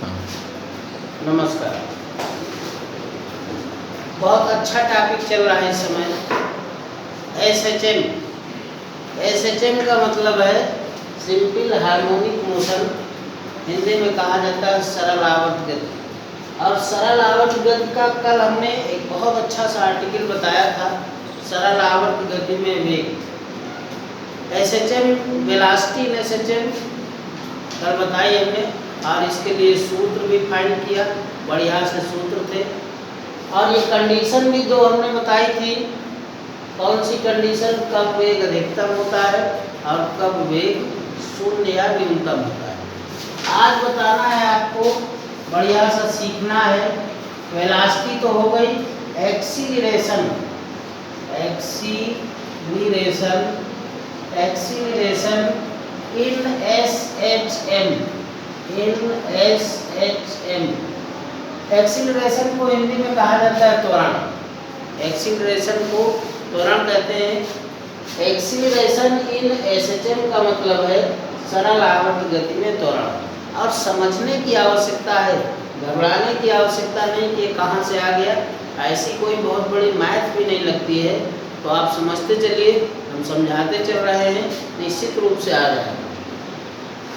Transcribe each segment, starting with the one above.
हाँ। नमस्कार। बहुत अच्छा टॉपिक चल रहा है इस समय। एसएचएम। एसएचएम का मतलब है सिंपल हार्मोनिक मोशन, हिंदी में कहा जाता है सरल आवर्त गति। और सरल आवर्त गति का कल हमने एक बहुत अच्छा सा आर्टिकल बताया था, सरल आवर्त गति में वेग। एसएचएम वेलोसिटी इन एसएचएम कल बताई हमने, और इसके लिए सूत्र भी फाइंड किया, बढ़िया से सूत्र थे। और ये कंडीशन भी दो हमने बताई थी। कौन सी कंडीशन? कब वेग अधिकतम होता है और कब वेग शून्य या न्यूनतम होता है। आज बताना है आपको, बढ़िया सा सीखना है। वेलोसिटी तो हो गई, एक्सीलरेशन इन एसएचएम। एक्सीलरेशन को हिंदी में कहा जाता है त्वरण। एक्सीलरेशन को त्वरण कहते हैं। एक्सीलरेशन इन एसएचएम का मतलब है सरल आवर्त गति में त्वरण। और समझने की आवश्यकता है, घबराने की आवश्यकता नहीं कि कहाँ से आ गया। ऐसी कोई बहुत बड़ी मैथ भी नहीं लगती है, तो आप समझते चलिए, हम समझाते चल रहे हैं, निश्चित रूप से आ जाएगा।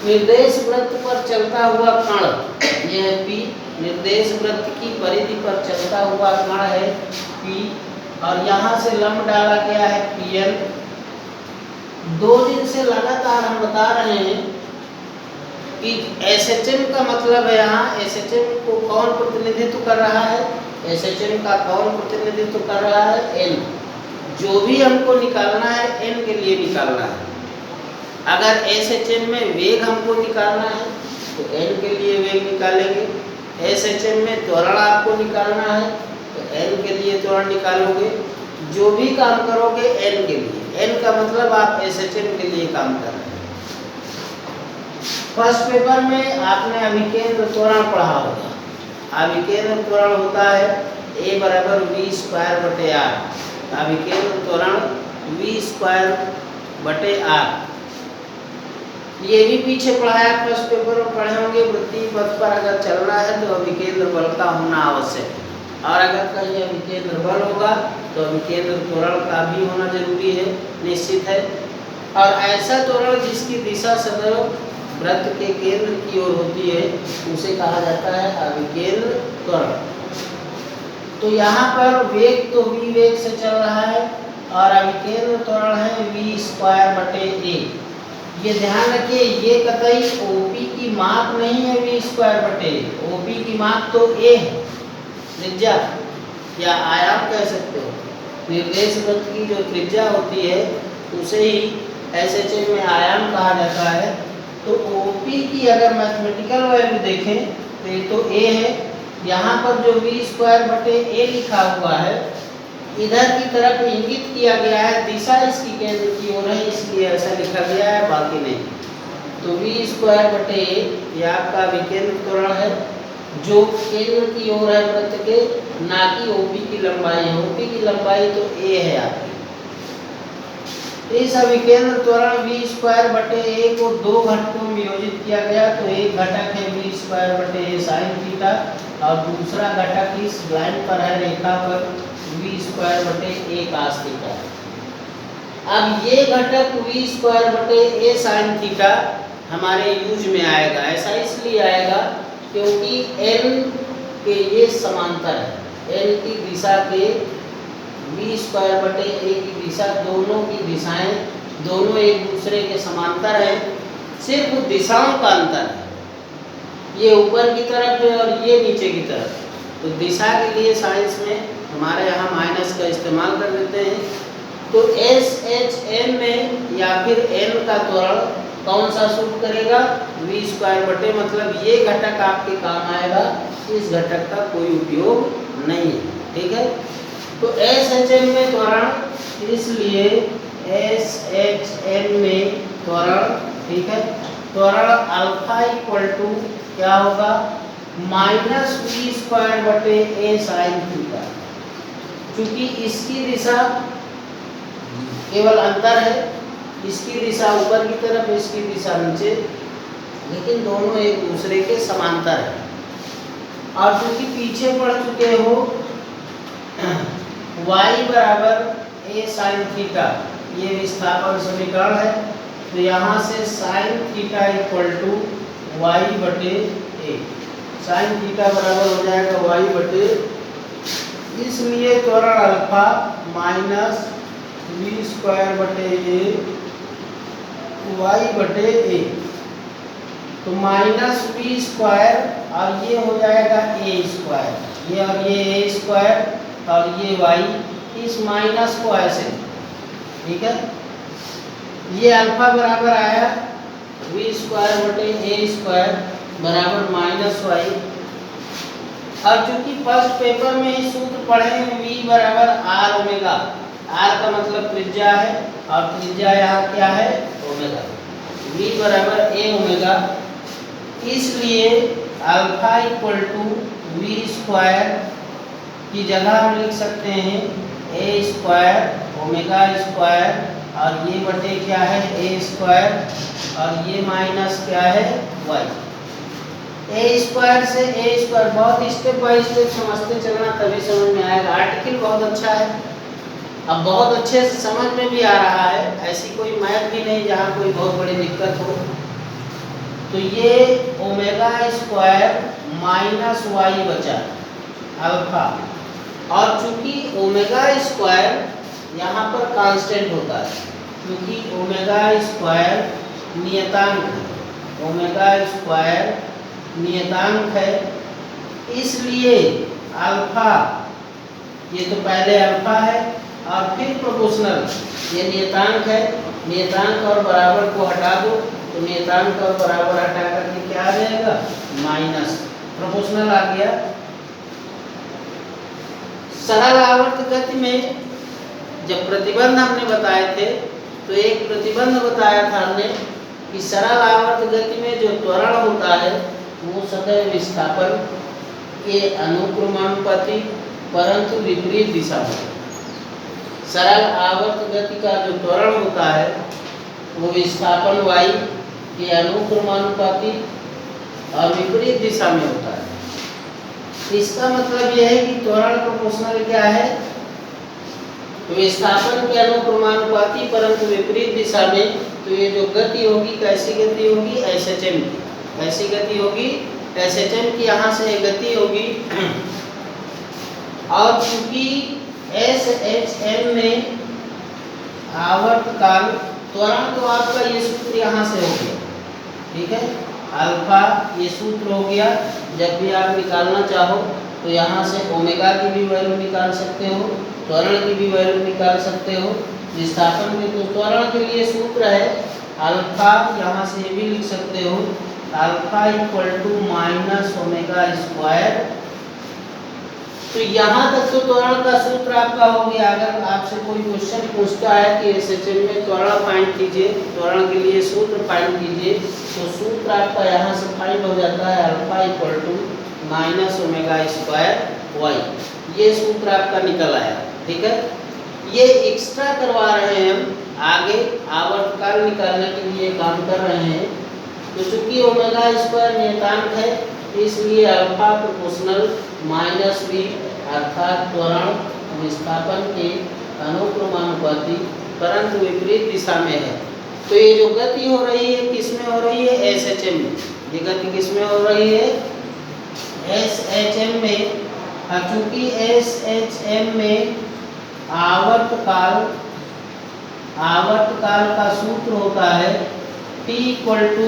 निर्देश वृत्त पर चलता हुआ कण, यह है P। निर्देश वृत्त की परिधि पर चलता हुआ कण है P, और यहाँ से लंब डाला गया है PL। 2 दिन से लगातार हम बता रहे हैं कि एसएचएम का मतलब है, यहाँ एसएचएम को कौन प्रतिनिधित्व कर रहा है? एसएचएम का कौन प्रतिनिधित्व कर रहा है? N। जो भी हमको निकालना है N के लिए निकालना है। अगर एसएचएम में वेग हमको निकालना है तो N के लिए वेग निकालेंगे। एसएचएम में त्वरण आपको निकालना है तो N के लिए त्वरण निकालोगे। जो भी काम करोगे N के लिए। N का मतलब आप एसएचएम के लिए काम कर रहे हैं। फर्स्ट पेपर में आपने अभिकेंद्र त्वरण पढ़ा होगा। अभिकेंद्र त्वरण होता है A बराबर v²/r। अभिकेंद्र त्वरण v²/r। ये भी पीछे पढ़ाया, फर्स्ट पेपर में पढ़े होंगे। वृत्तीय पथ पर अगर चलना है तो अभिकेंद्र बल का होना आवश्यक है, और अगर कहीं अभिकेंद्र बल होगा तो अभिकेंद्र त्वरण का भी होना जरूरी है, निश्चित है। और ऐसा त्वरण जिसकी दिशा सदैव वृत्त के केंद्र की ओर होती है उसे कहा जाता है अभिकेंद्र त्वरण। तो यहाँ पर वेग तो v वेग से चल रहा है और अभिकेंद्र त्वरण है v²/a। ये ध्यान रखिए, ये कतई OP की माप नहीं है v²/a। OP की माप तो a है, त्रिज्या या आयाम कह सकते हो। निर्देश वृत्त की जो त्रिज्या होती है उसे ही एसएचएम में आयाम कहा जाता है। तो OP की अगर मैथमेटिकल वैल्यू देखें तो ये तो a है। यहाँ पर जो v²/a लिखा हुआ है, इधर की तरफ इंगित किया गया है, दिशा इसकी केंद्र की ओर है, इसलिए ऐसा लिखा गया है, बाकी नहीं। तो v²/a ये आपका विकेंद्र त्वरण है जो केंद्र की ओर है वृत्त के, ना कि OP की लंबाई है। OP की लंबाई तो a है आपकी। इस अभिकेंद्र त्वरण v²/a को 2 घटकों में वियोजित किया गया। तो एक घटक है v²/a sin थीटा और दूसरा घटक इस लाइन पर है, रेखा पर, v²/a cos थीटा। अब ये घटक v²/a sin थीटा हमारे यूज में आएगा। ऐसा इसलिए आएगा क्योंकि n के ये समांतर है। n की दिशा के v²/a की दिशा, दोनों की दिशाएं दोनों एक दूसरे के समांतर है, सिर्फ दिशाओं का अंतर है। ये ऊपर की तरफ है और ये नीचे की तरफ। तो दिशा के लिए साइंस में हमारे यहाँ माइनस का इस्तेमाल कर देते हैं। तो एसएचएम में या फिर N का त्वरण कौन सा सूट करेगा? v²/a, मतलब ये घटक आपके काम आएगा, इस घटक का कोई उपयोग नहीं है, ठीक है। तो एसएचएम में त्वरण, इसलिए एसएचएम में त्वरण, ठीक है, त्वरण अल्फा इक्वल टू क्या होगा? -v²/a sin theta. क्योंकि इसकी दिशा केवल अंतर है, इसकी दिशा ऊपर की तरफ, इसकी दिशा नीचे, लेकिन दोनों एक दूसरे के समांतर है। और क्योंकि पीछे पढ़ चुके हो y बराबर a sin थीटा, ये विस्थापन समीकरण है, तो यहाँ से sin theta equal to y बटे ए, साइन थीटा बराबर हो जाएगा वाई बटे, इसलिए त्वरण अल्फा माइनस वी स्क्वायर बटे ए वाई बटे ए, तो माइनस वी स्क्वायर और ये हो जाएगा ए स्क्वायर, ये और ये ए स्क्वायर और ये वाई, इस माइनस को ऐसे, ठीक है, ये अल्फा बराबर आया वी स्क्वायर बटे ए स्क्वायर बराबर माइनस वाई। और चूंकि फर्स्ट पेपर में ही सूत्र पढ़े हैं वी बराबर आर ओमेगा, आर का मतलब त्रिज्या है और त्रिज्या यहाँ क्या है ओमेगा, वी बराबर ए ओमेगा, इसलिए alpha equal to v square की जगह हम लिख सकते हैं ए स्क्वायर ओमेगा स्क्वायर और ये बटे क्या है ए स्क्वायर और ये माइनस क्या है वाई। ए स्क्वायर से ए स्क्वायर बहुत स्टेप बाय स्टेप समझते चलना तभी समझ में आएगा। आर्टिकल बहुत अच्छा है, अब बहुत अच्छे से समझ में भी आ रहा है, ऐसी कोई मैथ भी नहीं जहाँ कोई बहुत बड़ी दिक्कत हो। तो ये ओमेगा स्क्वायर माइनस वाई बचा अल्फा, और चूंकि ओमेगा स्क्वायर यहाँ पर कांस्टेंट होता है, क्योंकि ओमेगा स्क्वायर नियतांक है, ओमेगा स्क्वायर नियतांक है, इसलिए अल्फा, ये तो पहले अल्फा है और फिर प्रोपोर्शनल, ये नियतांक है, नियतांक और बराबर को हटा दो तो नियतांक और बराबर हटा करके क्या आ जाएगा माइनस, प्रोपोर्शनल आ गया। सरल आवर्त गति में जब प्रतिबंध हमने बताए थे तो एक प्रतिबंध बताया था हमने कि सरल आवर्त गति में जो त्वरण होता है वो सदैव विस्थापन के अनुक्रमानुपाती परंतु विपरीत दिशा में। सरल आवर्त गति का जो त्वरण होता है वो विस्थापन y के अनुक्रमानुपाती और विपरीत दिशा में होता है। इसका मतलब यह है कि त्वरण प्रोपोर्शनल क्या है, विस्थापन के अनुक्रमानुपाती परंतु विपरीत दिशा में। तो ये जो गति होगी कैसी गति होगी एसएचएम की, कैसी गति होगी एसएचएम की, यहाँ से गति होगी। और चूंकि एसएचएम में आवर्तकाल त्वरण तो आपका ये सूत्र यहाँ से हो गया, ठीक है, अल्फा ये सूत्र हो गया। जब भी आप निकालना चाहो तो यहाँ से ओमेगा की भी वैल्यू निकाल सकते हो, त्वरण की भी वैल्यू निकाल सकते हो। विस्थापन के तो त्वरण के लिए सूत्र है अल्फा, यहाँ से भी लिख सकते हो alpha equal to minus omega square. तो यहाँ तक तो त्वरण का सूत्र आपका हो गया। अगर आपसे कोई क्वेश्चन पूछता है कि एसएचएम में त्वरण फाइंड कीजिए, त्वरण के लिए सूत्र फाइंड कीजिए, तो सूत्र आपका यहाँ से फाइंड हो जाता है alpha equal to minus omega square y, ये सूत्र आपका निकल आया, ठीक है। ये एक्स्ट्रा करवा रहे हैं हम, आगे आवर्तकाल निकालने के लिए काम कर रहे हैं। तो चूंकि ओमेगा स्क्वायर नियतांक है इसलिए अल्फा प्रोपोर्शनल माइनस वी अर्थात त्वरण विस्थापन के अनुक्रमानुपाती परंतु विपरीत दिशा में है। तो ये जो गति हो रही है किस में हो रही है एसएचएम में, ये गति किस में हो रही है एसएचएम में। चूंकि एसएचएम में आवर्तकाल का सूत्र होता है T इक्वल टू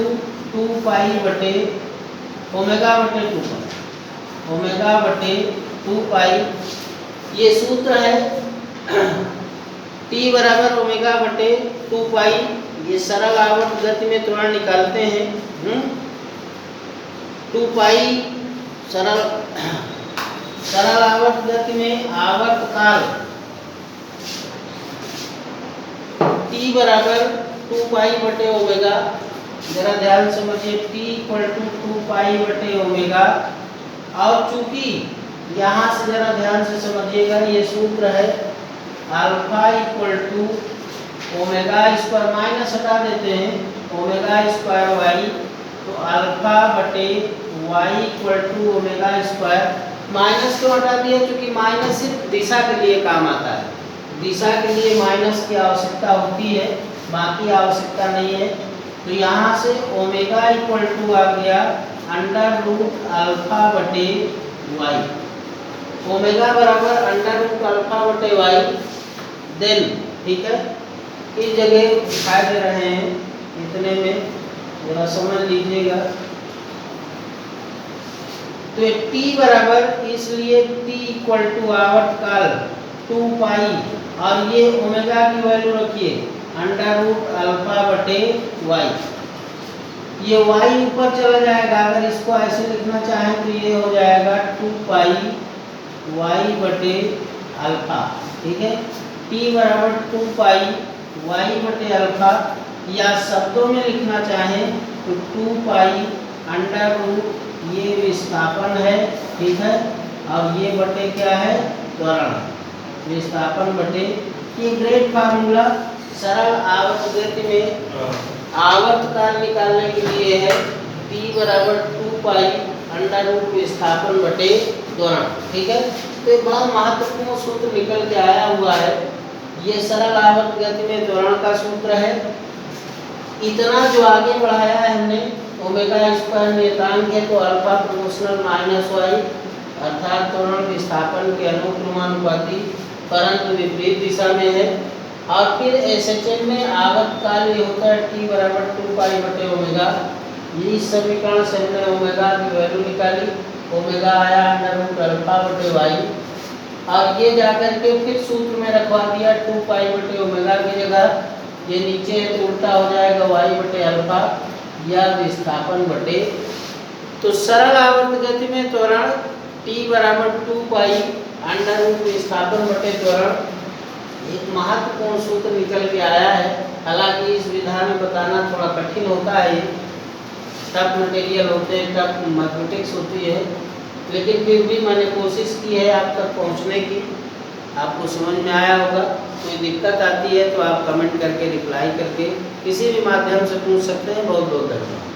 2 पाई बटे ओमेगा बटे 2 पाई, ओमेगा बटे 2 पाई ये सूत्र है। T बराबर ओमेगा बटे 2 पाई, ये सरल आवर्त गति में त्वरण निकालते हैं। 2 पाई सरल आवर्त गति में आवर्तकाल T बराबर 2 पाई बटे ओमेगा, जरा ध्यान समझिए T इक्वल टू 2 पाई बटे ओमेगा। और चूंकि यहाँ से जरा ध्यान से समझिएगा ये सूत्र है alpha equal to omega square, minus हटा देते हैं ओमेगा स्क्वायर वाई, तो अल्फा बटे y equal to omega square. Minus तो हटा दिया क्योंकि माइनस सिर्फ दिशा के लिए काम आता है, दिशा के लिए माइनस की आवश्यकता होती है, बाकी आवश्यकता नहीं है। तो यहाँ से ओमेगा इक्वल टू आ गया अंडर रूट अल्फा बटे वाई, ओमेगा बराबर अंडर रूट अल्फा बटे वाई। देन ठीक है, इस जगह दिखाई दे रहे हैं, इतने में जरा समझ लीजिएगा। तो t बराबर, इसलिए t इक्वल टू आवर्तकाल 2 पाई, और ये ओमेगा की वैल्यू रखिए अंडर रूट अल्फा बटे वाई। ये y ऊपर चला जाएगा, अगर इसको ऐसे लिखना चाहें तो ये हो जाएगा 2 पाई y बटे अल्फा। ठीक है, t बराबर 2 पाई y बटे अल्फा, या शब्दों में लिखना चाहें तो 2 पाई अंडर रूट, ये विस्थापन है, ठीक है, और ये बटे क्या है, त्वरण, विस्थापन बटे, ये ग्रेड फार्मूला सरल आवर्त गति में आवर्तकाल निकालने के लिए है। t बराबर 2 पाई अंडर रूट विस्थापन बटे त्वरण। ठीक है, तो एक बहुत महत्वपूर्ण सूत्र निकल के आया हुआ है, ये सरल आवर्त गति में त्वरण का सूत्र है। इतना जो आगे बढ़ाया है हमने, ओमेगा स्क्वायर नियतांक है तो अल्फा प्रोपोर्शनल माइनस वाई, अर्थात त्वरण विस्थापन के अनुक्रमानुपाती परंतु विपरीत दिशा में है। और फिर एसएचएम में आवर्तकाल ये होता है t बराबर 2 पाई बटे ओमेगा। इस समीकरण से हमने ओमेगा की वैल्यू निकाली, ओमेगा आया अंडर रूट अल्फा बटे वाई, और ये जाकर के फिर सूत्र में रखवा दिया 2 पाई बटे ओमेगा की जगह, ये नीचे है तो उल्टा हो जाएगा वाई बटे अल्फा या विस्थापन बटे। तो सरल आवर्त गति में त्वरण t बराबर 2 पाई अंडर रूट विस्थापन बटे त्वरण, एक महत्वपूर्ण सूत्र निकल के आया है। हालांकि इस विधा में बताना थोड़ा कठिन होता है, टफ मटेरियल होते हैं, टफ मैथमेटिक्स होती है, लेकिन फिर भी मैंने कोशिश की है आप तक पहुंचने की। आपको समझ में आया होगा। कोई दिक्कत आती है तो आप कमेंट करके, रिप्लाई करके, किसी भी माध्यम से पूछ सकते हैं। बहुत बहुत धन्यवाद।